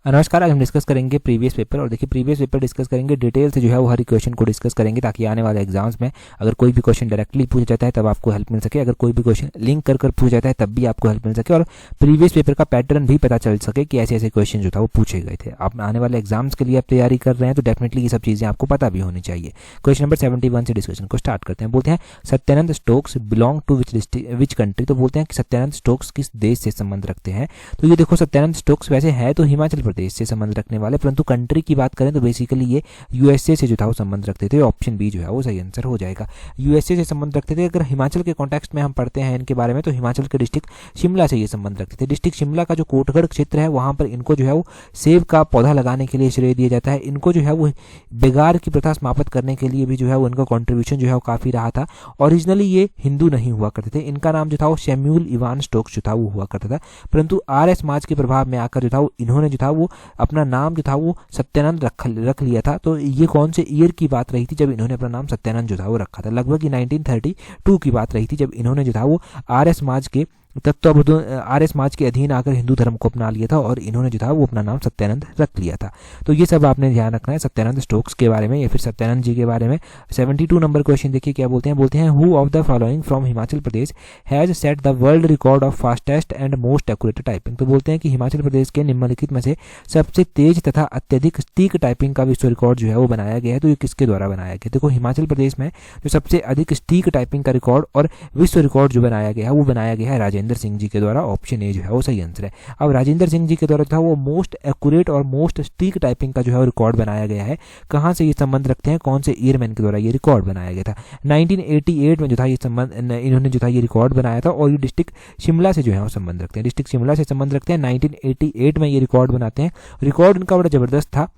नमस्कार, आज हम डिस्कस करेंगे प्रीवियस पेपर। और देखिए प्रीवियस पेपर डिस्कस करेंगे डिटेल से, जो है वो हर क्वेश्चन को डिस्कस करेंगे ताकि आने वाले एग्जाम्स में अगर कोई भी क्वेश्चन डायरेक्टली पूछा जाता है तब आपको हेल्प मिल सके, अगर कोई भी क्वेश्चन लिंक कर पूछा जाता है तब भी आपको हेल्प मिल सके, और प्रीवियस पेपर का पैटर्न भी पता चल सके कि ऐसे ऐसे क्वेश्चन जो था वो पूछे गए थे। आप आने वाले एग्जाम्स के लिए आप तैयारी कर रहे हैं तो डेफिनेटली ये सब चीज़ें आपको पता भी होनी चाहिए। क्वेश्चन नंबर 71 से डिस्कशन को स्टार्ट करते हैं। बोलते हैं Satyanand Stokes belong to which country. तो बोलते हैं कि सत्यानंद स्टोक्स किस देश से संबंध रखते हैं। तो ये देखो, सत्यानंद स्टोक्स वैसे है तो हिमाचल प्रदेश से संबंध रखने वाले, परंतु कंट्री की बात करें तो बेसिकली ये यूएसए से जो था वो संबंध रखते थे। ऑप्शन बी जो है वो सही आंसर हो जाएगा, यूएसए से संबंध रखते थे। अगर हिमाचल के कॉन्टेक्स्ट में हम पढ़ते हैं इनके बारे में तो हिमाचल के डिस्ट्रिक्ट शिमला से ये संबंध रखते थे। डिस्ट्रिक्ट शिमला का जो कोटगढ़ क्षेत्र है वहां पर इनको जो है वो सेब का पौधा लगाने के लिए श्रेय दिया जाता है। इनको जो है वो बेगार की प्रथा समाप्त करने के लिए भी जो है वो इनका कॉन्ट्रीब्यूशन जो है वो काफी रहा था। ओरिजिनली ये हिंदू नहीं हुआ करते थे, इनका नाम जो था वो शैम्यूल इवान स्टोक्स जो था वो हुआ करता था, परंतु आर्य समाज के प्रभाव में आकर जो था वो इन्होंने जो था वो अपना नाम जो था वो सत्यानंद रख लिया था। तो ये कौन से ईयर की बात रही थी जब इन्होंने अपना नाम सत्यानंद जो था वो रखा था? लगभग 1932 की बात रही थी जब इन्होंने जो था वो आर्य समाज के आर्य समाज के अधीन आकर हिंदू धर्म को अपना लिया था और इन्होंने जो था वो अपना नाम सत्यानंद रख लिया था। तो ये सब आपने ध्यान रखना है सत्यानंद स्टोक्स के बारे में या फिर सत्यानंद जी के बारे में। 72 नंबर क्वेश्चन देखिए क्या बोलते हैं who of the following from Himachal Pradesh has set the world record of fastest and most accurate typing. तो बोलते हैं कि हिमाचल प्रदेश के निम्नलिखित में से सबसे तेज तथा अत्यधिक सटीक टाइपिंग का विश्व रिकॉर्ड जो है वो बनाया गया है। तो ये किसके द्वारा बनाया गया? देखो, हिमाचल प्रदेश में जो सबसे अधिक सटीक टाइपिंग का रिकॉर्ड और विश्व रिकॉर्ड जो बनाया गया है वो बनाया गया है राजेंद्र सिंह जी के द्वारा। ऑप्शन ए जो है वो सही आंसर है। अब राजेंद्र सिंह जी के द्वारा था वो मोस्ट एक्यूरेट और मोस्ट सटीक टाइपिंग का जो है रिकॉर्ड बनाया गया है। कहां से ये संबंध रखते हैं, कौन से ईयरमैन के द्वारा ये रिकॉर्ड बनाया गया था? 1988 में जो था ये संबंध इन्होंने जो था ये रिकॉर्ड बनाया था और ये डिस्ट्रिक्ट शिमला से जो है वो संबंध रखते हैं, डिस्ट्रिक्ट शिमला से संबंध रखते हैं। 1988 में ये रिकॉर्ड बनाते हैं। रिकॉर्ड इनका बड़ा जबरदस्त था।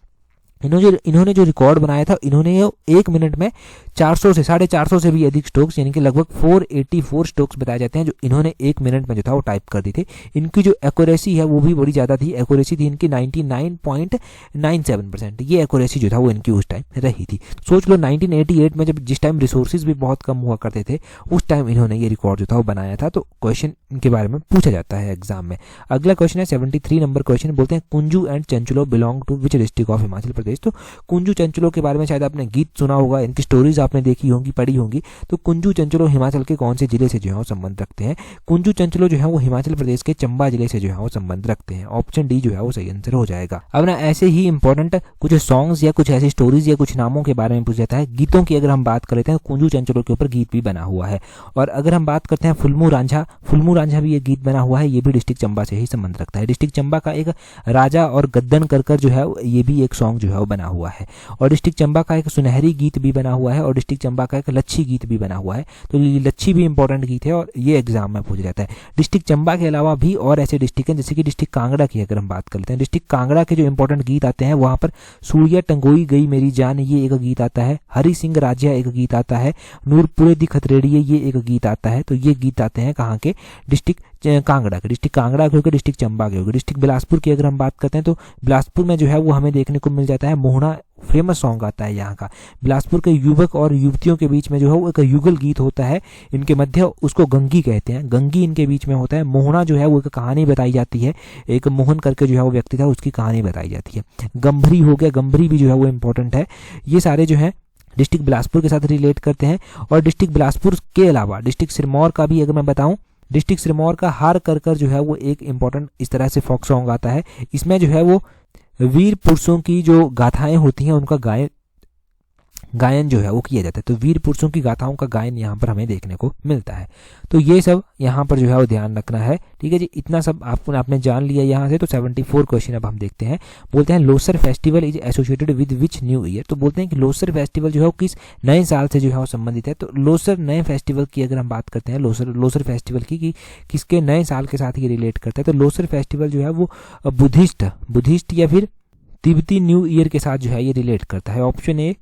इन्होंने जो रिकॉर्ड बनाया था, इन्होंने 1 मिनट में 400 से 450 से भी अधिक स्ट्रोक्स यानी कि लगभग 484 स्ट्रोक्स बताए जाते हैं जो इन्होंने 1 मिनट में जो था वो टाइप कर दी थी। इनकी जो एक्यूरेसी है वो भी बड़ी ज़्यादा थी, एक्यूरेसी थी इनकी 99.97%। ये एक्यूरेसी जो था वो इनकी उस टाइम रही थी। सोच लो 1988 में जब जिस टाइम रिसोर्सेज भी बहुत कम हुआ करते थे उस टाइम इन्होंने ये रिकॉर्ड जो था वो बनाया था। तो क्वेश्चन इनके बारे में पूछा जाता है एग्जाम में। अगला क्वेश्चन है 73 नंबर क्वेश्चन। बोलते हैं Kunju and Chanchalo belong to which district of Himachal Pradesh. तो कुंजू चंचलो के बारे में शायद आपने गीत सुना होगा, इनकी स्टोरीज आपने देखी होंगी, पढ़ी होंगी। तो कुंजू चंचलो हिमाचल के कौन से जिले से जो है वो संबंध रखते हैं? कुंजू चंचलो जो है वो हिमाचल प्रदेश के चंबा जिले से जो है वो संबंध रखते हैं। ऑप्शन डी जो है वो सही आंसर हो जाएगा। अब ना ऐसे ही इंपॉर्टेंट कुछ सॉन्ग्स या कुछ ऐसी स्टोरीज या कुछ नामों के बारे में पूछा जाता है। गीतों की अगर हम बात कर लेते हैं, कुंजू चंचलो के ऊपर गीत भी बना हुआ है। और अगर हम बात करते हैं फुलमू रांझा भी ये गीत बना हुआ है, ये भी डिस्ट्रिक्ट चंबा से ही संबंध रखता है। डिस्ट्रिक्ट चंबा का एक राजा और गद्दन कर जो है ये भी एक सॉन्ग जो है वो बना हुआ है। और डिस्ट्रिक्ट चंबा का एक सुनहरी गीत भी बना हुआ है और डिस्ट्रिक्ट चंबा का एक लच्छी गीत भी बना हुआ है। तो लच्छी भी इंपॉर्टेंट गीत है और ये एग्जाम में पूछा जाता है। डिस्ट्रिक्ट चंबा के अलावा भी और ऐसे डिस्ट्रिक्ट हैं जैसे कि डिस्ट्रिक्ट कांगड़ा की अगर हम बात कर लेते हैं, डिस्ट्रिक्ट कांगड़ा के जो इंपॉर्टेंट गीत आते हैं वहां पर सूर्या टंगोई गई मेरी जान ये एक गीत आता है, हरि सिंह राजिया एक गीत आता है, नूरपुरे दी खतरेड़िए ये एक गीत आता है। तो ये गीत आते हैं कहाँ के? डिस्ट्रिक्ट कांगड़ा के। डिस्ट्रिक्ट कांगड़ा के होकर डिस्ट्रिक्ट चंबा के होकर। डिस्ट्रिक्ट बिलासपुर की अगर हम बात करते हैं तो बिलासपुर में जो है वो हमें देखने को मिल जाता है मोहना, फेमस सॉन्ग आता है यहाँ का। बिलासपुर के युवक और युवतियों के बीच में जो है वो एक युगल गीत होता है, इनके मध्य उसको गंगी कहते हैं, गंगी इनके बीच में होता है। मोहना जो है वो एक कहानी बताई जाती है, एक मोहन करके जो है वो व्यक्ति था उसकी कहानी बताई जाती है। गंभरी हो गया, गंभरी भी जो है वो इंपॉर्टेंट है। ये सारे जो है डिस्ट्रिक्ट बिलासपुर के साथ रिलेट करते हैं। और डिस्ट्रिक्ट बिलासपुर के अलावा डिस्ट्रिक्ट सिरमौर का भी अगर मैं बताऊं, डिस्ट्रिक्ट सिरमौर का हार कर जो है वो एक इंपॉर्टेंट इस तरह से फोक सॉन्ग आता है। इसमें जो है वो वीर पुरुषों की जो गाथाएं होती हैं उनका गायन जो है वो किया जाता है। तो वीर पुरुषों की गाथाओं का गायन यहाँ पर हमें देखने को मिलता है। तो ये सब यहाँ पर जो है वो ध्यान रखना है। ठीक है जी, इतना सब आपने जान लिया यहाँ से। तो 74 क्वेश्चन अब हम देखते हैं। बोलते हैं Losar festival is associated with which new year. तो बोलते हैं कि लोसर फेस्टिवल जो है वो किस नए साल से जो है वो संबंधित है। तो लोसर नए फेस्टिवल की अगर हम बात करते हैं, लोसर फेस्टिवल की कि किसके नए साल के साथ ये रिलेट करता है। तो लोसर फेस्टिवल जो है वो बुद्धिस्ट या फिर तिब्बती न्यू ईयर के साथ जो है ये रिलेट करता है। ऑप्शन ए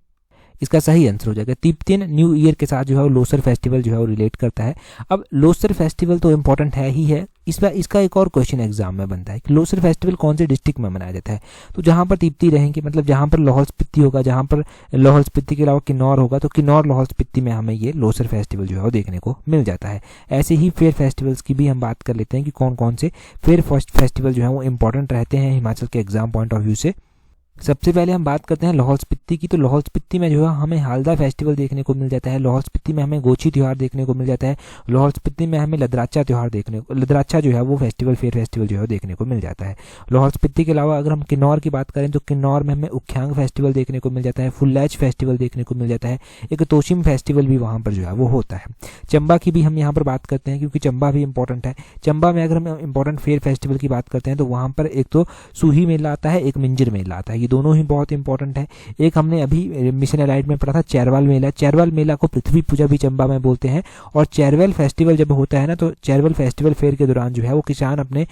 इसका सही आंसर हो जाएगा। तिब्बतियन न्यू ईयर के साथ जो है वो लोसर फेस्टिवल जो है वो रिलेट करता है। अब लोसर फेस्टिवल तो इंपॉर्टेंट है ही है, इसका एक और क्वेश्चन एग्जाम में बनता है कि लोसर फेस्टिवल कौन से डिस्ट्रिक्ट में मनाया जाता है। तो जहाँ पर तिब्बती रहेंगे, मतलब जहाँ पर लाहौल स्पीति होगा, जहाँ पर लाहौल स्पीति के अलावा किन्नौर होगा, तो किन्नौर लाहौल स्पीति में हमें ये लोसर फेस्टिवल जो है वो देखने को मिल जाता है। ऐसे ही फेयर फेस्टिवल्स की भी हम बात कर लेते हैं कि कौन कौन से फेयर फेस्टिवल जो है वो इंपॉर्टेंट रहते हैं हिमाचल के एग्जाम पॉइंट ऑफ व्यू से। सबसे पहले हम बात करते हैं लाहौल स्पीति की। तो लाहौल स्पीति में जो है हमें हालदा फेस्टिवल देखने को मिल जाता है, लाहौल स्पीति में हमें गोची त्यौहार देखने को मिल जाता है, लाहौल स्पीति में हमें लदराचा त्यौहार लदराचा जो है वो फेस्टिवल फेयर फेस्टिवल जो है देखने को मिल जाता है। लाहौल स्पीति के अलावा अगर हम किन्नौर की बात करें तो किन्नौर में हमें उख्यांग फेस्टिवल देखने को मिल जाता है, फुल्लैच फेस्टिवल देखने को मिल जाता है, एक तोशिम फेस्टिवल भी वहाँ पर जो है वो होता है। चंबा की भी हम यहाँ पर बात करते हैं क्योंकि चंबा भी इंपॉर्टेंट है। चंबा में अगर हम इंपॉर्टेंट फेयर फेस्टिवल की बात करते हैं तो वहाँ पर एक तो सूही मेला आता है, एक मिंजर मेला आता है, ये दोनों ही बहुत इंपॉर्टेंट है। एक हमने अभी मिशन एलाइट में पढ़ा था चैरवाल मेला। चैरवाल मेला को पृथ्वी पूजा भी चंबा में बोलते हैं। और चैरवाल फेस्टिवल जब होता है ना, तो चैरवाल फेस्टिवल फेयर के दौरान जो है वो किसान अपने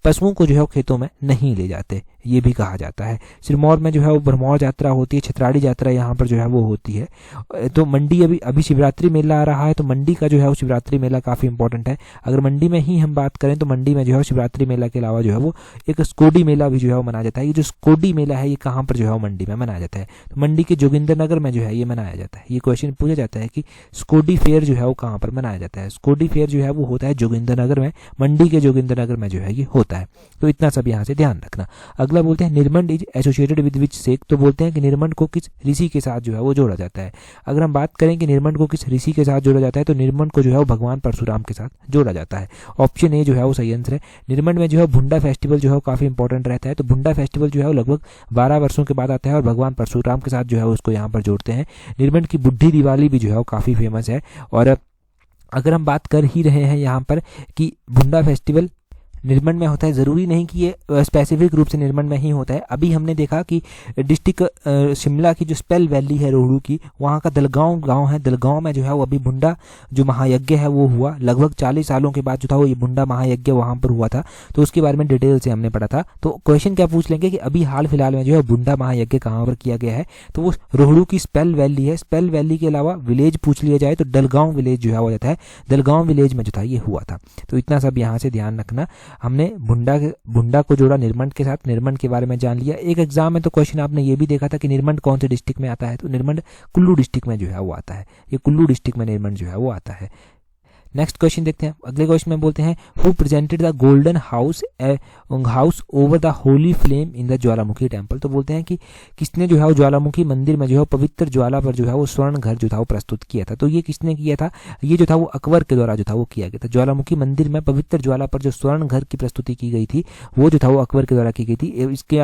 पशुओं को जो है वो खेतों में नहीं ले जाते, ये भी कहा जाता है। सिरमौर में जो है वो भरमौर यात्रा होती है, छतराड़ी यात्रा यहाँ पर जो है वो होती है। तो मंडी अभी शिवरात्रि मेला आ रहा है, तो मंडी का जो है वो शिवरात्रि मेला काफ़ी इंपॉर्टेंट है। अगर मंडी में ही हम बात करें तो मंडी में जो है शिवरात्रि मेला के अलावा जो है वो एक स्कोडी मेला भी जो है वो मनाया जाता है। ये जो स्कोडी मेला है ये कहाँ पर जो है वो मंडी में मनाया जाता है, तो मंडी के जोगिंद्रनगर में जो है ये मनाया जाता है। ये क्वेश्चन पूछा जाता है कि स्कोडी फेयर जो है वो कहाँ पर मनाया जाता है। स्कोडी फेयर जो है वो होता है जोगिंद्रनगर में, मंडी के जोगिंद्रनगर में जो है ये होता है। तो इतना सब यहाँ से ध्यान रखना। अगला बोलते हैं Nirmand is associated with which sect. तो बोलते हैं कि निर्मंड को किस ऋषि के साथ जो है वो जोड़ा जाता है। अगर हम बात करें कि निर्मंड को किस ऋषि के साथ जोड़ा जाता है तो निर्मंड को जो है वो भगवान परशुराम के साथ जोड़ा जाता है। ऑप्शन ए जो है वो सही आंसर है। निर्मंड में जो है भुंडा फेस्टिवल जो है वो काफी इंपॉर्टेंट रहता है। तो भुंडा फेस्टिवल जो है वो लगभग 12 वर्षों के बाद आता है और भगवान परशुराम के साथ जो है उसको यहाँ पर जोड़ते हैं। निर्मंड की बुढ़ी दिवाली भी जो है वो काफी फेमस है। और अगर हम बात कर ही रहे हैं यहाँ पर कि भुंडा फेस्टिवल निर्मंड में होता है, ज़रूरी नहीं कि ये स्पेसिफिक रूप से निर्मंड में ही होता है। अभी हमने देखा कि डिस्ट्रिक्ट शिमला की जो स्पेल वैली है रोहड़ू की, वहाँ का दलगांव गांव है, दलगांव में जो है वो अभी भुंडा जो महायज्ञ है वो हुआ। लगभग 40 सालों के बाद जो था वो ये भुंडा महायज्ञ वहाँ पर हुआ था। तो उसके बारे में डिटेल से हमने पढ़ा था। तो क्वेश्चन क्या पूछ लेंगे कि अभी हाल फिलहाल में जो है भुंडा महायज्ञ कहाँ पर किया गया है, तो वो रोहड़ू की स्पेल वैली है। स्पेल वैली के अलावा विलेज पूछ लिया जाए तो डलगांव विलेज जो है हो जाता है, डलगांव विलेज में जो था ये हुआ था। तो इतना सब यहाँ से ध्यान रखना। हमने भुंडा को जोड़ा निर्मंड के साथ, निर्मंड के बारे में जान लिया। एक एग्जाम में तो क्वेश्चन आपने ये भी देखा था कि निर्मंड कौन से डिस्ट्रिक्ट में आता है, तो निर्मंड कुल्लू डिस्ट्रिक्ट में जो है वो आता है। ये कुल्लू डिस्ट्रिक्ट में निर्मंड जो है वो आता है। नेक्स्ट क्वेश्चन देखते हैं। अगले क्वेश्चन में बोलते हैं who presented the golden house over the Holi flame in the Jwalamukhi temple. तो बोलते हैं कि किसने जो है वो ज्वालामुखी मंदिर में जो है पवित्र ज्वाला पर जो है वो स्वर्ण घर जो था वो प्रस्तुत किया था। तो ये किसने किया था, ये जो था वो अकबर के द्वारा जो था वो किया गया था। ज्वालामुखी मंदिर में पवित्र ज्वाला पर जो स्वर्ण घर की प्रस्तुति की गई थी वो जो था वो अकबर के द्वारा की गई थी।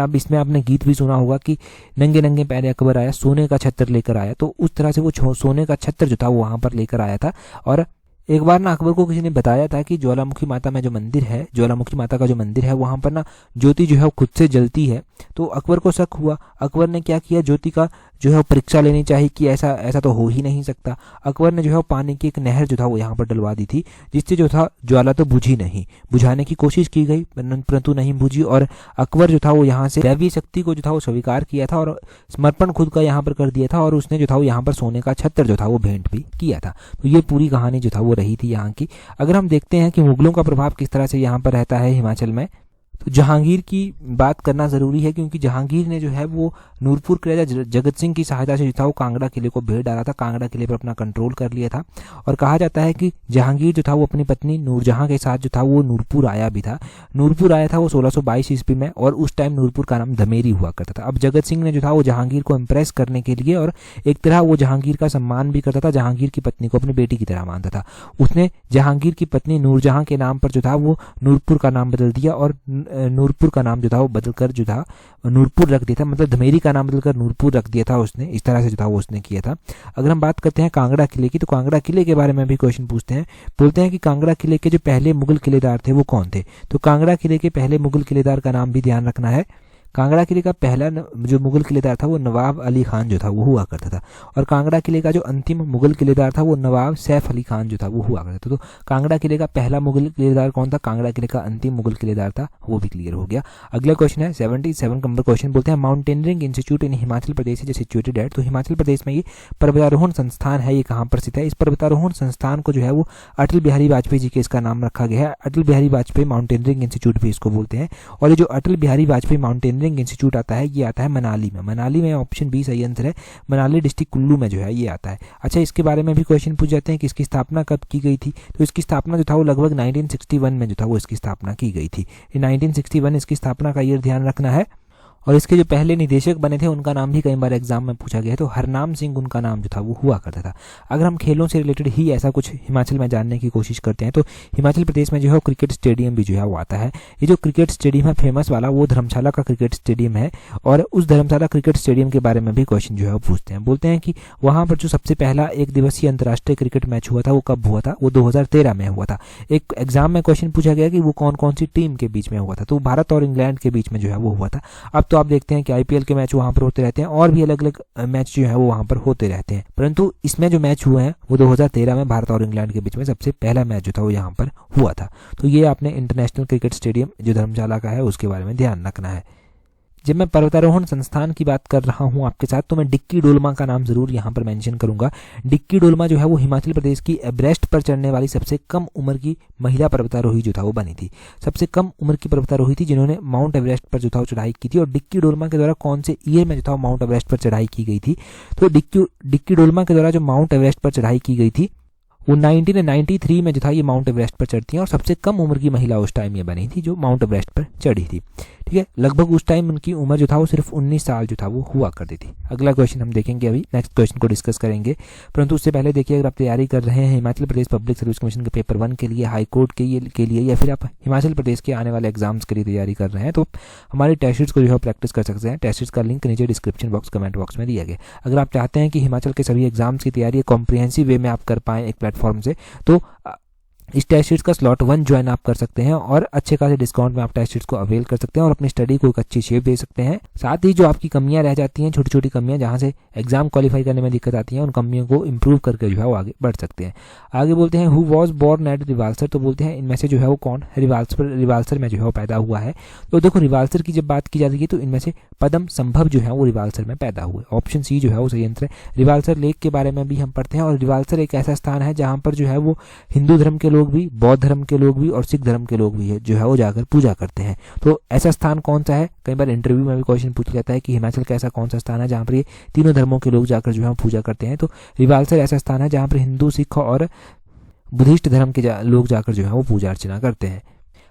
इसमें आपने गीत भी सुना होगा कि नंगे नंगे पैरे अकबर आया, सोने का छत्र लेकर आया। तो उस तरह से वो सोने का छत्र जो था वो वहां पर लेकर आया था। और एक बार ना अकबर को किसी ने बताया था कि ज्वालामुखी माता में जो मंदिर है, ज्वालामुखी माता का जो मंदिर है वहां पर ना ज्योति जो है वो खुद से जलती है। तो अकबर को शक हुआ। अकबर ने क्या किया, ज्योति का जो है परीक्षा लेनी चाहिए कि ऐसा तो हो ही नहीं सकता। अकबर ने जो है पानी की एक नहर जो था वो यहाँ पर डलवा दी थी, जिससे जो था ज्वाला तो बुझी नहीं, बुझाने की कोशिश की गई परंतु नहीं बुझी। और अकबर जो था वो यहाँ से दैवीय शक्ति को जो था वो स्वीकार किया था और समर्पण खुद का यहाँ पर कर दिया था। और उसने जो था वो यहाँ पर सोने का छत्र जो था वो भेंट भी किया था। तो ये पूरी कहानी जो था वो रही थी यहाँ की। अगर हम देखते हैं कि मुगलों का प्रभाव किस तरह से यहाँ पर रहता है हिमाचल में, तो जहांगीर की बात करना ज़रूरी है क्योंकि जहांगीर ने जो है वो नूरपुर के राजा जगत सिंह की सहायता से जो था वो कांगड़ा किले को भेड़ डाला था, कांगड़ा किले पर अपना कंट्रोल कर लिया था। और कहा जाता है कि जहांगीर जो था वो अपनी पत्नी नूरजहां के साथ जो था वो नूरपुर आया भी था। नूरपुर आया था वो 1622 ईस्वी में और उस टाइम नूरपुर का नाम धमेरी हुआ करता था। अब जगत सिंह ने जो था वो जहांगीर को इम्प्रेस करने के लिए और एक तरह वो जहांगीर का सम्मान भी करता था, जहांगीर की पत्नी को अपनी बेटी की तरह मानता था। उसने जहांगीर की पत्नी नूरजहां के नाम पर जो था वो नूरपुर का नाम बदल दिया और नूरपुर का नाम जो था वो बदलकर जो था नूरपुर रख दिया था, मतलब धमेरी का नाम बदलकर नूरपुर रख दिया था उसने। इस तरह से जो था वो उसने किया था। अगर हम बात करते हैं कांगड़ा किले की, तो कांगड़ा किले के बारे में भी क्वेश्चन पूछते हैं। बोलते हैं कि कांगड़ा किले के जो पहले मुगल किलेदार थे वो कौन थे। तो कांगड़ा किले के पहले मुगल किलेदार का नाम भी ध्यान रखना है। कांगड़ा किले का पहला जो मुगल किलेदार था वो नवाब अली खान जो था वो हुआ करता था, और कांगड़ा किले का जो अंतिम मुगल किलेदार था वो नवाब सैफ अली खान जो था वो हुआ करता था। तो कांगड़ा किले का पहला मुगल किलेदार कौन था, कांगड़ा किले का अंतिम मुगल किलेदार था, वो भी क्लियर हो गया। अगला क्वेश्चन है 77 नंबर क्वेश्चन, बोलते हैं mountaineering institute in Himachal Pradesh is situated at. तो हिमाचल प्रदेश में ये पर्वतारोहण संस्थान है, ये कहाँ पर स्थित है? इस पर्वतारोहण संस्थान को जो है वो अटल बिहारी वाजपेयी जी के इसका नाम रखा गया है। अटल बिहारी वाजपेयी माउंटेनियरिंग इंस्टीट्यूट भी इसको बोलते हैं। और ये जो अटल बिहारी वाजपेयी माउंटेनियरिंग इंस्टीट्यूट आता है ये आता है मनाली में। मनाली में ऑप्शन बी सही आंसर है, मनाली डिस्ट्रिक्ट कुल्लू में जो है ये आता है। अच्छा, इसके बारे में भी क्वेश्चन पूछ जाते हैं कि इसकी स्थापना कब की गई थी। तो इसकी स्थापना जो था वो लगभग 1961 में जो था वो इसकी स्थापना की गई थी। 1961 इसकी स्थापना का ईयर ध्यान रखना है। और इसके जो पहले निदेशक बने थे उनका नाम भी कई बार एग्जाम में पूछा गया है, तो हरनाम सिंह उनका नाम जो था वो हुआ करता था। अगर हम खेलों से रिलेटेड ही ऐसा कुछ हिमाचल में जानने की कोशिश करते हैं तो हिमाचल प्रदेश में जो है क्रिकेट स्टेडियम भी जो है वो आता है। ये जो क्रिकेट स्टेडियम है फेमस वाला वो धर्मशाला का क्रिकेट स्टेडियम है, और उस धर्मशाला क्रिकेट स्टेडियम के बारे में भी क्वेश्चन जो है वो पूछते हैं। बोलते हैं कि वहाँ पर जो सबसे पहला एक दिवसीय अंतर्राष्ट्रीय क्रिकेट मैच हुआ था वो कब हुआ था? वो 2013 में हुआ था। एक एग्जाम में क्वेश्चन पूछा गया कि वो कौन कौन सी टीम के बीच में हुआ था, तो भारत और इंग्लैंड के बीच में जो है वो हुआ था। अब तो आप देखते हैं कि आईपीएल के मैच वहां पर होते रहते हैं और भी अलग अलग मैच जो है वो वहां पर होते रहते हैं, परंतु इसमें जो मैच हुए हैं वो 2013 में भारत और इंग्लैंड के बीच में सबसे पहला मैच जो था वो यहाँ पर हुआ था। तो ये आपने इंटरनेशनल क्रिकेट स्टेडियम जो धर्मशाला का है उसके बारे में ध्यान रखना है। जब मैं पर्वतारोहण संस्थान की बात कर रहा हूं आपके साथ तो मैं डिक्की डोलमा का नाम जरूर यहां पर मेंशन करूंगा। डिक्की डोलमा जो है वो हिमाचल प्रदेश की एवरेस्ट पर चढ़ने वाली सबसे कम उम्र की महिला पर्वतारोही जो था वो बनी थी। सबसे कम उम्र की पर्वतारोही थी जिन्होंने माउंट एवरेस्ट पर जो था वो चढ़ाई की थी। और डिक्की डोलमा के द्वारा कौन से ईयर में जो था माउंट एवरेस्ट पर चढ़ाई की गई थी? तो डिक्की डोलमा के द्वारा जो माउंट एवरेस्ट पर चढ़ाई की गई थी वो 1993 में जो था ये माउंट एवरेस्ट पर चढ़ती है, और सबसे कम उम्र की महिला उस टाइम ये बनी थी जो माउंट एवरेस्ट पर चढ़ी थी। ठीक है, लगभग उस टाइम उनकी उम्र जो था वो सिर्फ 19 साल जो था वो हुआ करती थी। अगला क्वेश्चन हम देखेंगे, अभी नेक्स्ट क्वेश्चन को डिस्कस करेंगे, परंतु उससे पहले देखिए अगर आप तैयारी कर रहे हैं Himachal Pradesh public service commission के पेपर 1 के लिए, हाई कोर्ट के लिए या फिर आप हिमाचल प्रदेश के आने वाले एग्जाम्स के लिए तैयारी कर रहे हैं तो हमारी टेस्ट सीरीज को जो है प्रैक्टिस कर सकते हैं। टेस्ट सीरीज का लिंक नीचे डिस्क्रिप्शन बॉक्स कमेंट बॉक्स में दिया गया। अगर आप चाहते हैं कि हिमाचल के सभी एग्जाम्स की तैयारी कॉम्प्रिहेंसिव वे में आप कर पाएँ एक प्लेटफॉर्म से, तो इस टेस्ट सीरीज का स्लॉट 1 ज्वाइन आप कर सकते हैं और अच्छे खासे डिस्काउंट में आप टेस्ट सीरीज को अवेल कर सकते हैं और अपनी स्टडी को एक अच्छी शेप दे सकते हैं। साथ ही जो आपकी कमियां रह जाती हैं, छोटी छोटी कमियां जहां से एग्जाम क्वालिफाई करने में दिक्कत आती है, उन कमियों को इंप्रूव करके जो है वो आगे बढ़ सकते हैं। आगे बोलते हैं who was born at Riwalsar, तो बोलते हैं इनमें से जो है वो कौन रिवाल्सर में जो है वो पैदा हुआ है। तो देखो रिवाल्सर की जब बात की जाती है तो इनमें से पद्म संभव जो है वो रिवाल्सर में पैदा हुए। ऑप्शन सी जो है वो सही आंसर है। रिवाल्सर लेक के बारे में भी हम पढ़ते हैं, और रिवाल्सर एक ऐसा स्थान है जहां पर जो है वो हिंदू धर्म के लोग भी, बौद्ध धर्म के लोग भी और सिख धर्म के लोग भी है जो है वो जाकर पूजा करते हैं। तो ऐसा स्थान कौन सा है? कई बार इंटरव्यू में भी क्वेश्चन पूछा जाता है कि हिमाचल का ऐसा कौन सा स्थान है जहां पर ये तीनों धर्मों के लोग जाकर जो है पूजा करते हैं। तो रिवाल्सर ऐसा स्थान है जहां पर हिंदू, सिख और बुद्धिस्ट धर्म के लोग जाकर जो है वो पूजा अर्चना करते हैं।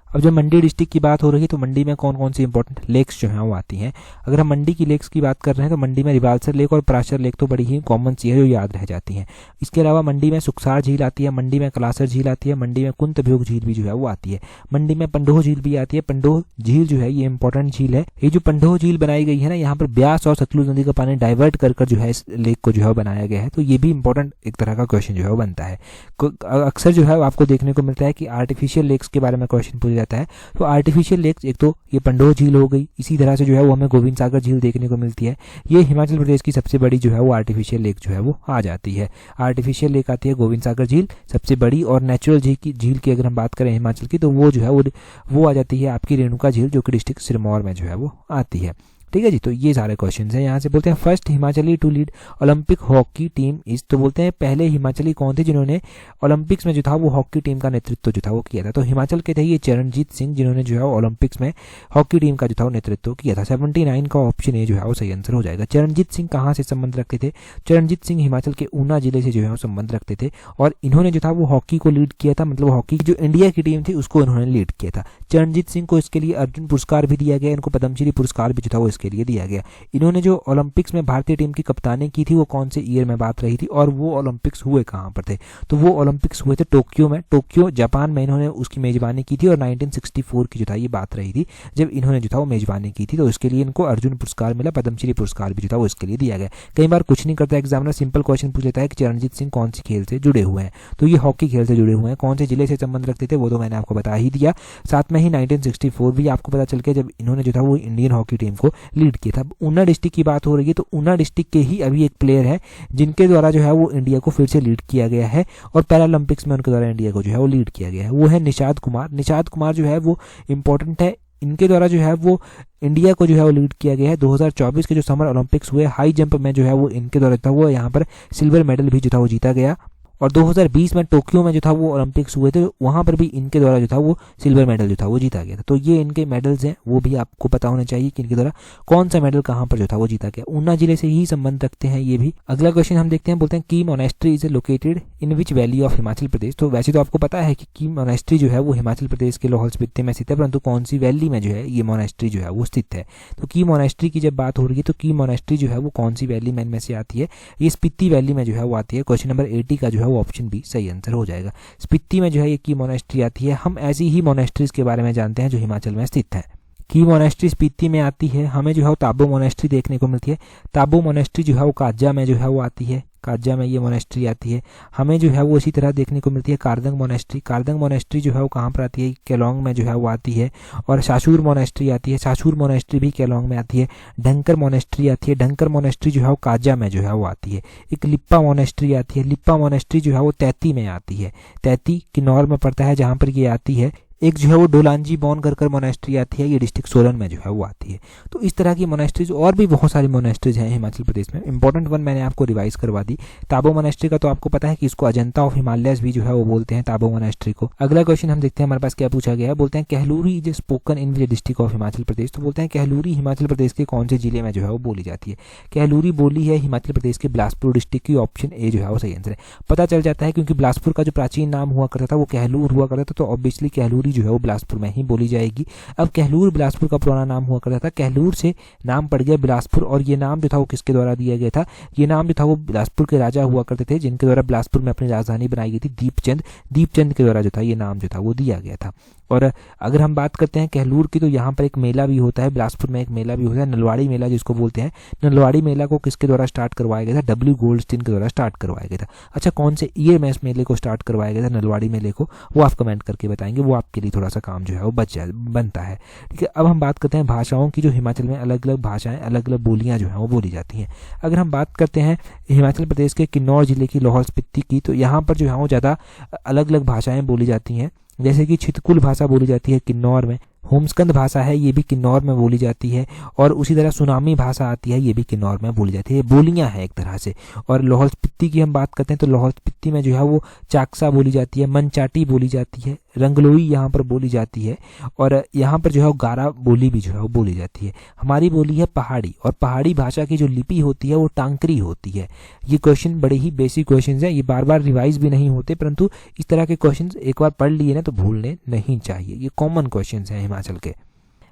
अब जब मंडी डिस्ट्रिक्ट की बात हो रही है तो मंडी में कौन कौन सी इंपॉर्टेंट लेक्स जो हैं वो आती हैं। अगर हम मंडी की लेक्स की बात कर रहे हैं तो मंडी में रिवाल्सर लेक और पराशर लेक तो बड़ी ही कॉमन सी है जो याद रह जाती हैं। इसके अलावा मंडी में सुखसार झील आती है, मंडी में कलासर झील आती है, मंडी में कुंतभ्योग झील भी जो है वो आती है, मंडी में पंडोह झील भी आती है। पंडोह झील जो है ये इंपॉर्टेंट झील है। ये जो पंडोह झील बनाई गई है ना, यहाँ पर ब्यास और सतलुज नदी का पानी डाइवर्ट कर जो है इस लेक को जो है बनाया गया है। तो ये भी इंपॉर्टेंट एक तरह का क्वेश्चन जो है वो बनता है। अक्सर जो है आपको देखने को मिलता है कि आर्टिफिशियल लेक्स के बारे में क्वेश्चन पूछा जाता है। तो आर्टिफिशियल लेक्स एक तो ये पंडोह झील हो गई, इसी तरह से जो है वो हमें गोविंद सागर झील देखने को मिलती है। ये हिमाचल प्रदेश की सबसे बड़ी जो है वो आर्टिफिशियल लेक जो है वो आ जाती है। आर्टिफिशियल लेक आती है गोविंद सागर झील सबसे बड़ी, और नेचुरल झील की अगर हम बात करें हिमाचल की तो वो जो है वो आ जाती है आपकी रेणुका झील जो कि डिस्ट्रिक्ट सिरमौर में जो है वो आती है। ठीक है जी, तो ये सारे क्वेश्चंस हैं। यहाँ से बोलते हैं first Himachali to lead Olympic hockey team is, तो बोलते हैं पहले हिमाचली कौन थे जिन्होंने ओलंपिक्स में जो था वो हॉकी टीम का नेतृत्व जो था वो किया था। तो हिमाचल के थे ये चरणजीत सिंह जिन्होंने जो है ओलंपिक्स में हॉकी टीम का जो था वो नेतृत्व किया था। 79 का ऑप्शन ए जो है वो सही आंसर हो जाएगा। चरणजीत सिंह कहाँ से संबंध रखते थे? चरणजीत सिंह हिमाचल के ऊना जिले से जो है वो संबंध रखते थे, और इन्होंने जो था वो हॉकी को लीड किया था, मतलब हॉकी की जो इंडिया की टीम थी उसको इन्होंने लीड किया था। चरणजीत सिंह को इसके लिए अर्जुन पुरस्कार भी दिया गया, इनको पद्मश्री पुरस्कार भी जो था वो उसके लिए दिया गया। इन्होंने जो ओलंपिक्स में भारतीय टीम की कप्तानी की थी वो कौन से ईयर में बात रही थी और वो ओलंपिक्स हुए कहाँ पर थे? तो वो ओलंपिक्स हुए थे टोक्यो में, टोक्यो जापान में इन्होंने उसकी मेजबानी की थी और 1964 की जो था ये बात रही थी जब इन्होंने जो था वो मेजबानी की थी। तो इसके लिए इनको अर्जुन पुरस्कार मिला, पद्मश्री पुरस्कार भी जो था वो इसके लिए दिया गया। कई बार कुछ नहीं करता एग्जामिनर, सिंपल क्वेश्चन पूछ लेता है कि चरणजीत सिंह कौन सी खेल से जुड़े हुए हैं, तो ये हॉकी खेल से जुड़े हुए हैं। कौन से जिले से संबंध रखते थे वो तो मैंने आपको बता ही दिया। साथ में ही 1964 भी आपको पता चल गया जब इन्होंने जो था वो इंडियन हॉकी टीम को लीड किया था। ऊना डिस्ट्रिक्ट की बात हो रही है तो ऊना डिस्ट्रिक्ट के ही अभी एक प्लेयर है जिनके द्वारा जो है वो इंडिया को फिर से लीड किया गया है और पैरालंपिक्स में उनके द्वारा इंडिया को जो है वो लीड किया गया है, वो है निषाद कुमार। निषाद कुमार जो है वो इंपॉर्टेंट है, इनके द्वारा जो है वो इंडिया को जो है वो लीड किया गया है। 2024 के जो समर ओलंपिक्स हुए हाई जंप में जो है वो इनके द्वारा था वो यहाँ पर सिल्वर मेडल भी जो था वो जीता गया। और 2020 में टोक्यो में जो था वो ओलंपिक्स हुए थे, वहाँ पर भी इनके द्वारा जो था वो सिल्वर मेडल जो था वो जीता गया था। तो ये इनके मेडल्स हैं, वो भी आपको पता होना चाहिए कि इनके द्वारा कौन सा मेडल कहाँ पर जो था वो जीता गया। ऊना जिले से ही संबंध रखते हैं ये भी। अगला क्वेश्चन हम देखते हैं, बोलते हैं की monastery is located in which valley of Himachal Pradesh. तो वैसे तो आपको पता है कि की मोनेस्ट्री जो है वो हिमाचल प्रदेश के लाहौल स्पीति में स्थित है, परंतु कौन सी वैली में जो है ये मोनेस्ट्री जो है वो स्थित है। तो की मोनेस्ट्री की जब बात हो रही है तो की मोनेस्ट्री जो है वो कौन सी वैली में इनमें से आती है? ये स्पीति वैली में जो है वो आती है। क्वेश्चन नंबर 80 का जो है वो ऑप्शन बी सही आंसर हो जाएगा। स्पीति में जो है ये की मोनेस्ट्री आती है। हम ऐसी ही मोनेस्ट्रीज के बारे में जानते हैं जो हिमाचल में स्थित है। की मोनेस्ट्री स्पीति में आती है। हमें जो है ताबो मोनेस्ट्री देखने को मिलती है। ताबो मोनेस्ट्री जो है वो काजा में जो है वो आती है, काजा में ये मोनेस्ट्री आती है। हमें जो है वो इसी तरह देखने को मिलती है कारदंग मोनेस्ट्री। कारदंग मोनेस्ट्री जो है वो कहाँ पर आती है? केलोंग में जो है वो आती है। और साशूर मोनेस्ट्री आती है, साशूर मोनेस्ट्री भी केलोंग में आती है। ढंकर मोनेस्ट्री आती है, ढंकर मोनेस्ट्री जो है वो काजा में जो है वो आती है। एक लिप्पा मोनेस्ट्री आती है, लिप्पा मोनेस्ट्री जो है वो तैती में आती है, तैती किन्नौर में पड़ता है जहाँ पर ये आती है। एक जो है वो डोलांजी बॉन कर मोनेस्ट्री आती है, ये डिस्ट्रिक्ट सोलन में जो है वो आती है। तो इस तरह की मोनेस्ट्रीज और भी बहुत सारी मोनेस्ट्रीज हैं हिमाचल प्रदेश में। इंपॉर्टेंट वन मैंने आपको रिवाइज करवा दी। ताबो मोनेस्ट्री का तो आपको पता है कि इसको अजंता ऑफ हिमालयस भी जो है वो बोलते हैं ताबो मोनेस्ट्री को। अगला क्वेश्चन हम देखते हैं हमारे पास क्या पूछा गया है। बोलते हैं Kahluri is spoken in which district of Himachal Pradesh. तो बोलते हैं कहलूरी हिमाचल प्रदेश के कौन से जिले में जो है वो बोली जाती है? कहलूरी बोली है हिमाचल प्रदेश के बिलासपुर डिस्ट्रिक्ट की। ऑप्शन ए जो है वो सही आंसर है। पता चल जाता है क्योंकि बिलासपुर का जो प्राचीन नाम हुआ करता था वो कहलूर हुआ करता था, तो ऑब्वियसली कहलूरी जो है वो बिलासपुर ही बोली जाएगी। अब कहलूर बिलासपुर का पुराना नाम हुआ करता था, कहलूर से नाम पड़ गया बिलासपुर। और ये नाम जो था वो किसके द्वारा दिया गया था? ये नाम जो था वो बिलासपुर के राजा हुआ करते थे जिनके द्वारा बिलासपुर में अपनी राजधानी बनाई गई थी, दीपचंद। दीपचंद के द्वारा जो था ये नाम जो था वो दिया गया था। और अगर हम बात करते हैं कहलूर की तो यहाँ पर एक मेला भी होता है, बिलासपुर में एक मेला भी होता है, नलवाड़ी मेला जिसको बोलते हैं। नलवाड़ी मेला को किसके द्वारा स्टार्ट करवाया गया था? डब्ल्यू गोल्डस्टीन के द्वारा स्टार्ट करवाया गया था। अच्छा, कौन से ईयर में इस मेले को स्टार्ट करवाया गया था नलवाड़ी मेले को, वो आप कमेंट करके बताएंगे, वो आपके लिए थोड़ा सा काम जो है वो बनता है। ठीक है, अब हम बात करते हैं भाषाओं की। जो हिमाचल में अलग अलग भाषाएं, अलग अलग बोलियां जो हैं वो बोली जाती हैं। अगर हम बात करते हैं हिमाचल प्रदेश के किन्नौर जिले की लाहौल स्पीति की, तो यहाँ पर जो है वो ज़्यादा अलग अलग भाषाएं बोली जाती हैं। जैसे कि छितकुल भाषा बोली जाती है किन्नौर में, होमस्कंद भाषा है ये भी किन्नौर में बोली जाती है, और उसी तरह सुनामी भाषा आती है ये भी किन्नौर में बोली जाती है। बोलियां हैं एक तरह से। और लाहौल स्पीति की हम बात करते हैं तो लाहौल स्पीति में जो है वो चाकसा बोली जाती है, मनचाटी बोली जाती है, रंगलोई यहाँ पर बोली जाती है, और यहाँ पर जो है वो गारा बोली भी जो है वो बोली जाती है। हमारी बोली है पहाड़ी, और पहाड़ी भाषा की जो लिपि होती है वो टांकरी होती है। ये क्वेश्चन बड़े ही बेसिक क्वेश्चन हैं, ये बार बार रिवाइज भी नहीं होते, परंतु इस तरह के क्वेश्चन एक बार पढ़ लिए ना तो भूलने नहीं चाहिए। ये कॉमन क्वेश्चन हैं हिमाचल के।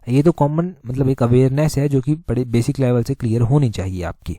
ये तो कॉमन मतलब एक अवेयरनेस है जो कि बड़े बेसिक लेवल से क्लियर होनी चाहिए आपकी।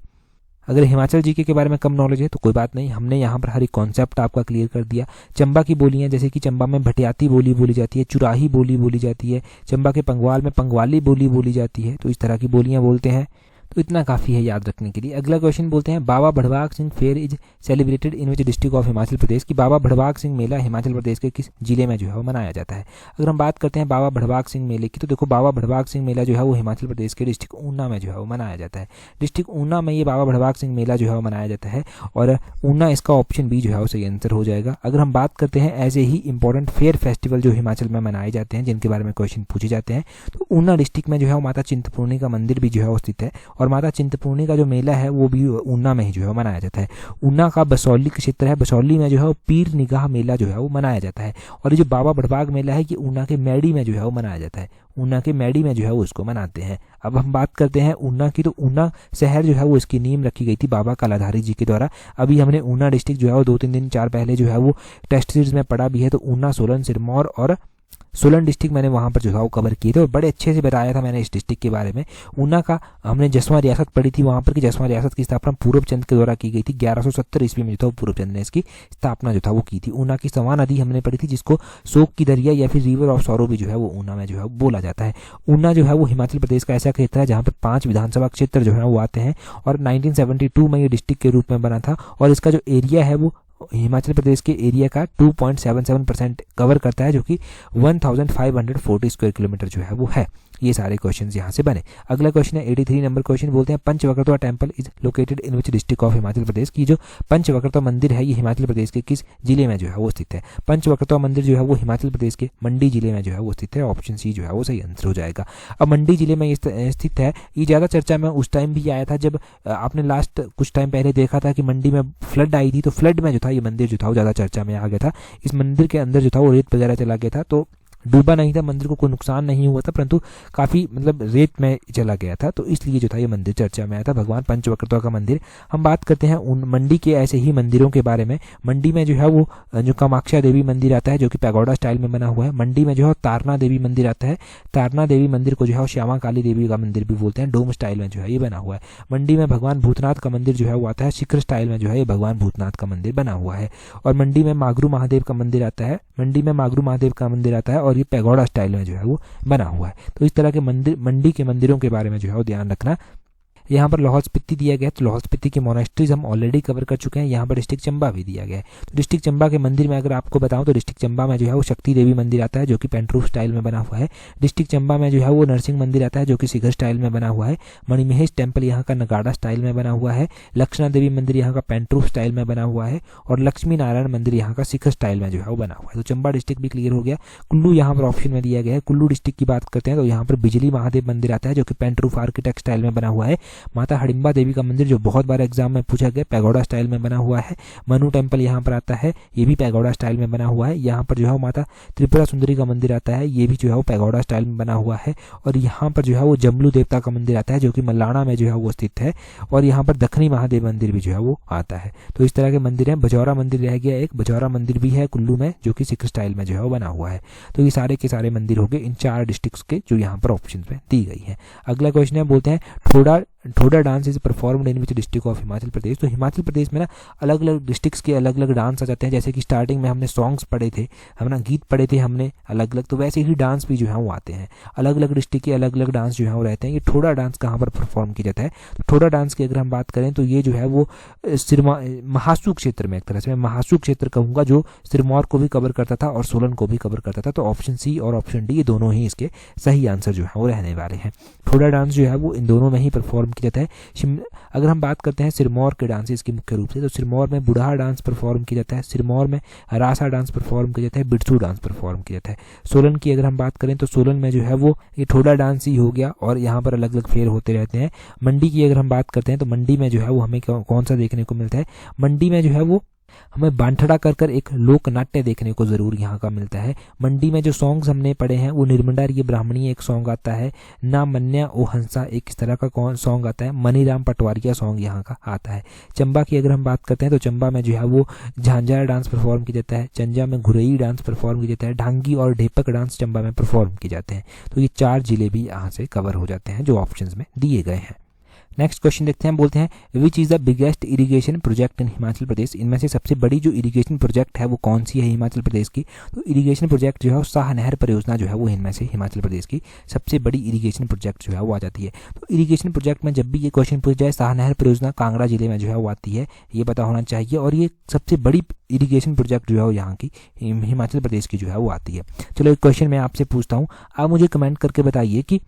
अगर हिमाचल जीके के बारे में कम नॉलेज है तो कोई बात नहीं, हमने यहाँ पर हर एक कॉन्सेप्ट आपका क्लियर कर दिया। चंबा की बोलियाँ, जैसे कि चंबा में भटियाती बोली बोली जाती है, चुराही बोली बोली जाती है, चंबा के पंगवाल में पंगवाली बोली बोली जाती है, तो इस तरह की बोलियाँ बोलते हैं। तो इतना काफ़ी है याद रखने के लिए। अगला क्वेश्चन बोलते हैं Baba Bhadwak Singh fair is celebrated in which district of Himachal Pradesh. की बाबा भड़वाक सिंह मेला हिमाचल प्रदेश के किस जिले में जो है वो मनाया जाता है? अगर हम बात करते हैं बाबा भड़वाक सिंह मेले की, तो देखो बाबा भड़वाक सिंह मेला जो है वो हिमाचल प्रदेश के डिस्ट्रिक्ट ऊना में जो है वो मनाया जाता है। डिस्ट्रिक्ट ऊना में ये बाबा भड़वाक सिंह मेला जो है वो मनाया जाता है, और ऊना इसका ऑप्शन बी जो है वो सही आंसर हो जाएगा। अगर हम बात करते हैं ऐसे ही इंपॉर्टेंट फेयर फेस्टिवल जो हिमाचल में मनाए जाते हैं जिनके बारे में क्वेश्चन पूछे जाते हैं, तो ऊना डिस्ट्रिक्ट में जो है वो माता चिंतपूर्णी का मंदिर भी जो है वो स्थित है, और माता चिंतपूर्णी का जो मेला है वो भी ऊना में ही जो है मनाया जाता है। ऊना का बसौली क्षेत्र है, बसौली में जो है वो पीर निगाह मेला जो है वो मनाया जाता है। और ये जो बाबा भड़वाक मेला है ये ऊना के मैडी में जो है वो मनाया जाता है, ऊना के मैडी में जो है वो उसको मनाते हैं। अब हम बात करते हैं ऊना की, तो ऊना शहर जो है वो इसकी नींव रखी गई थी बाबा कालाधारी जी के द्वारा। अभी हमने ऊना डिस्ट्रिक्ट जो है वो 2-3 दिन 4 पहले जो है वो टेस्ट सीरीज में पढ़ा भी है। तो ऊना, सोलन, सिरमौर और सोलन डिस्ट्रिक्ट मैंने वहाँ पर जो है वो कवर किए थे और बड़े अच्छे से बताया था मैंने इस डिस्ट्रिक्ट के बारे में। ऊना का हमने जसवां रियासत पढ़ी थी वहाँ पर कि जसवां रियासत की स्थापना पूर्वचंद के द्वारा की गई थी। 1170 ईस्वी में जो था वो पूर्वचंद ने इसकी स्थापना जो था वो की थी। ऊना की सवां नदी हमने पढ़ी थी जिसको शोक की दरिया या फिर रिवर ऑफ सौरो भी जो है वो ऊना में जो है बोला जाता है। ऊना जो है वो हिमाचल प्रदेश का ऐसा क्षेत्र है जहाँ पर 5 विधानसभा क्षेत्र जो है वो आते हैं और 1972 में ये डिस्ट्रिक्ट के रूप में बना था और इसका जो एरिया है वो हिमाचल प्रदेश के एरिया का 2.77% कवर करता है जो कि 1540 स्क्वायर किलोमीटर जो है वो है। ये सारे क्वेश्चंस यहाँ से बने। अगला क्वेश्चन है 83 नंबर क्वेश्चन, बोलते हैं Panchvaktra temple is located in which district of Himachal Pradesh की जो पंचवक्रता मंदिर है ये हिमाचल प्रदेश के किस जिले में जो है वो स्थित है। पंचवक्रता मंदिर जो है वो हिमाचल प्रदेश के मंडी जिले में जो है वो स्थित है। ऑप्शन सी जो है वो सही आंसर हो जाएगा। अब मंडी जिले में स्थित है, ये ज़्यादा चर्चा में उस टाइम भी आया था जब आपने लास्ट कुछ टाइम पहले देखा था कि मंडी में फ्लड आई थी, तो फ्लड में जो था ये मंदिर जो था वो ज़्यादा चर्चा में आ गया था। इस मंदिर के अंदर जो था वो रेत वगैरह चला गया था, तो डूबा नहीं था, मंदिर को कोई नुकसान नहीं हुआ था, परंतु काफ़ी मतलब रेत में चला गया था, तो इसलिए जो था ये मंदिर चर्चा में आया था, भगवान पंचवक्रता का मंदिर। हम बात करते हैं उन मंडी के ऐसे ही मंदिरों के बारे में। मंडी में जो है वो जो कामाख्या देवी मंदिर आता है जो कि पैगोडा स्टाइल में बना हुआ है। मंडी में जो है तारना देवी मंदिर आता है। तारना देवी मंदिर को जो है श्यामा काली देवी का मंदिर भी बोलते हैं, डोम स्टाइल में जो है ये बना हुआ है। मंडी में भगवान भूतनाथ का मंदिर जो है वो आता है, शिखर स्टाइल में जो है ये भगवान भूतनाथ का मंदिर बना हुआ है। और मंडी में मागरू महादेव का मंदिर आता है, मंडी में मागरू महादेव का मंदिर आता है और ये पैगोडा स्टाइल में जो है वो बना हुआ है। तो इस तरह के मंदिर, मंडी के मंदिरों के बारे में जो है वो ध्यान रखना। यहाँ पर लाहौल स्पीति दिया गया है, तो लाहौल स्पीति के मोनेस्ट्रीज हम ऑलरेडी कवर कर चुके हैं। यहाँ पर डिस्ट्रिक्ट चंबा भी दिया गया है। तो डिस्ट्रिक्ट चंबा के मंदिर में अगर आपको बताऊं तो डिस्ट्रिक्ट चंबा में जो है वो शक्ति देवी मंदिर आता है जो कि पेंटरूफ स्टाइल में बना हुआ है। डिस्ट्रिक्ट चंबा में जो है वो नरसिंह मंदिर आता है जो कि शिखर स्टाइल में बना हुआ है। मणिमहेश टेम्पल यहाँ का नगाड़ा स्टाइल में बना हुआ है। लक्षणा देवी मंदिर यहाँ का पेंटरूफ स्टाइल में बना हुआ है और लक्ष्मी नारायण मंदिर यहाँ का शिखर स्टाइल में जो है वो बना हुआ है। तो चंबा डिस्ट्रिक्ट भी क्लियर हो गया। कुल्लू यहाँ पर ऑप्शन में दिया गया है। कुल्लू डिस्ट्रिक्ट की बात करते हैं तो यहाँ पर बिजली महादेव मंदिर आता है जो कि पेंटरूफ आर्किटेक्ट स्टाइल में बना हुआ है। माता हडिम्बा देवी का मंदिर जो बहुत बार एग्जाम में पूछा गया, पैगोडा स्टाइल में बना हुआ है। मनु टेम्पल यहाँ पर आता है, ये भी पैगोडा स्टाइल में बना हुआ है। यहाँ पर जो है वो माता त्रिपुरा सुंदरी का मंदिर आता है, ये भी जो है वो पैगोडा स्टाइल में बना हुआ है। और यहाँ पर जो है वो जमलू देवता का मंदिर आता है जो कि मल्लाना में जो है वो स्थित है। और यहाँ पर दक्षिणी महादेव मंदिर भी जो है वो आता है। तो इस तरह के मंदिर हैं। बजौरा मंदिर रह गया एक, बजौरा मंदिर भी है कुल्लू में जो कि शिखर स्टाइल में जो है वो बना हुआ है। तो ये सारे के सारे मंदिर हो गए इन 4 डिस्ट्रिक्ट्स के जो यहाँ पर ऑप्शन में दी गई है। अगला क्वेश्चन है, बोलते हैं Thoda dance is performed in which district of Himachal Pradesh. तो हिमाचल प्रदेश में ना अलग अलग डिस्ट्रिक्ट्स के अलग अलग डांस आ जाते हैं। जैसे कि स्टार्टिंग में हमने सॉन्ग्स पढ़े थे, हम ना गीत पढ़े थे हमने अलग अलग, तो वैसे ही डांस भी जो है वो आते हैं। अलग अलग डिस्ट्रिक्ट के अलग अलग डांस जो है वो रहते हैं। ये ठोडा डांस कहाँ पर परफॉर्म किया जाता है? तो ठोडा डांस की अगर हम बात करें तो ये जो है वो महासू क्षेत्र में, एक तरह से मैं महासू क्षेत्र कहूँगा, जो सिरमौर को भी कवर करता था और सोलन को भी कवर करता था। तो ऑप्शन सी और ऑप्शन डी ये दोनों ही इसके सही आंसर जो है वो रहने वाले हैं। ठोडा डांस जो है वो इन दोनों में ही परफॉर्म किया जाता है। अगर हम बात करते हैं सिरमौर के डांसेस की मुख्य रूप से, तो सिरमौर में बुढ़ा डांस परफॉर्म किया जाता है, सिरमौर में रासा डांस परफॉर्म किया जाता है, बिरसू डांस परफॉर्म किया जाता है। सोलन की अगर हम बात करें तो सोलन में जो है वो ये ठोडा डांस ही हो गया और यहाँ पर अलग अलग फेर होते रहते हैं। मंडी की अगर हम बात करते हैं तो मंडी में जो है वो हमें कौन सा देखने को मिलता है? मंडी में जो है वो हमें बांठड़ा कर एक लोक नाट्य देखने को जरूर यहाँ का मिलता है। मंडी में जो सॉन्ग्स हमने पढ़े हैं वो निर्मंडार ये ब्राह्मणी एक सॉन्ग आता है, ना मन्या ओ हंसा एक इस तरह का सॉन्ग आता है, मनीराम पटवारिया सॉन्ग यहाँ का आता है। चंबा की अगर हम बात करते हैं तो चंबा में जो है वो झांझार डांस परफॉर्म किया जाता है, चंजा में घुरई डांस परफॉर्म किया जाता है, ढांगी और ढेपक डांस चंबा में परफॉर्म किए जाते हैं। तो ये 4 जिले भी यहाँ से कवर हो जाते हैं जो ऑप्शन में दिए गए हैं। नेक्स्ट क्वेश्चन देखते हैं, बोलते हैं which is the biggest irrigation project in Himachal Pradesh. इनमें से सबसे बड़ी जो इरिगेशन प्रोजेक्ट है वो कौन सी है हिमाचल प्रदेश की? तो इरिगेशन प्रोजेक्ट जो है शाह नहर परियोजना जो है वो इनमें से हिमाचल प्रदेश की सबसे बड़ी इरिगेशन प्रोजेक्ट जो है वो आ जाती है। तो इरिगेशन प्रोजेक्ट में जब भी ये क्वेश्चन पूछ जाए, शाह नहर परियोजना कांगड़ा जिले में जो है वो आती है, ये पता होना चाहिए। और ये सबसे बड़ी इरिगेशन प्रोजेक्ट जो है वो यहाँ की हिमाचल प्रदेश की जो है वो आती है। चलो एक क्वेश्चन मैं आपसे पूछता हूँ, आप मुझे कमेंट करके बताइए कि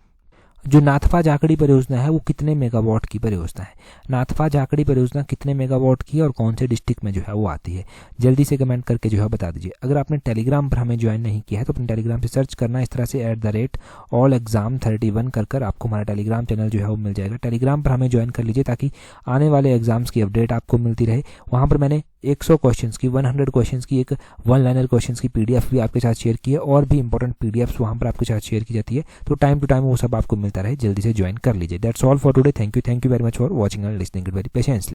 जो नाथपा जाखड़ी परियोजना है वो कितने मेगावाट की परियोजना है? नाथपा जाखड़ी परियोजना कितने मेगावाट की है और कौन से डिस्ट्रिक्ट में जो है वो आती है? जल्दी से कमेंट करके जो है बता दीजिए। अगर आपने टेलीग्राम पर हमें ज्वाइन नहीं किया है तो अपने टेलीग्राम से सर्च करना इस तरह से @allexam31 कर आपको हमारा टेलीग्राम चैनल जो है वो मिल जाएगा। टेलीग्राम पर हमें ज्वाइन कर लीजिए ताकि आने वाले एग्जाम्स की अपडेट आपको मिलती रहे। वहाँ पर मैंने 100 क्वेश्चंस की 100 क्वेश्चंस की एक 1 लाइनर क्वेश्चंस की PDF भी आपके साथ शेयर की है और भी इंपॉर्टेंट PDFs वहाँ पर आपके साथ शेयर की जाती है। तो टाइम टू टाइम वो सब आपको मिलता रहे, जल्दी से ज्वाइन कर लीजिए। That's all for today. Thank you very much for watching and listening it very patiently.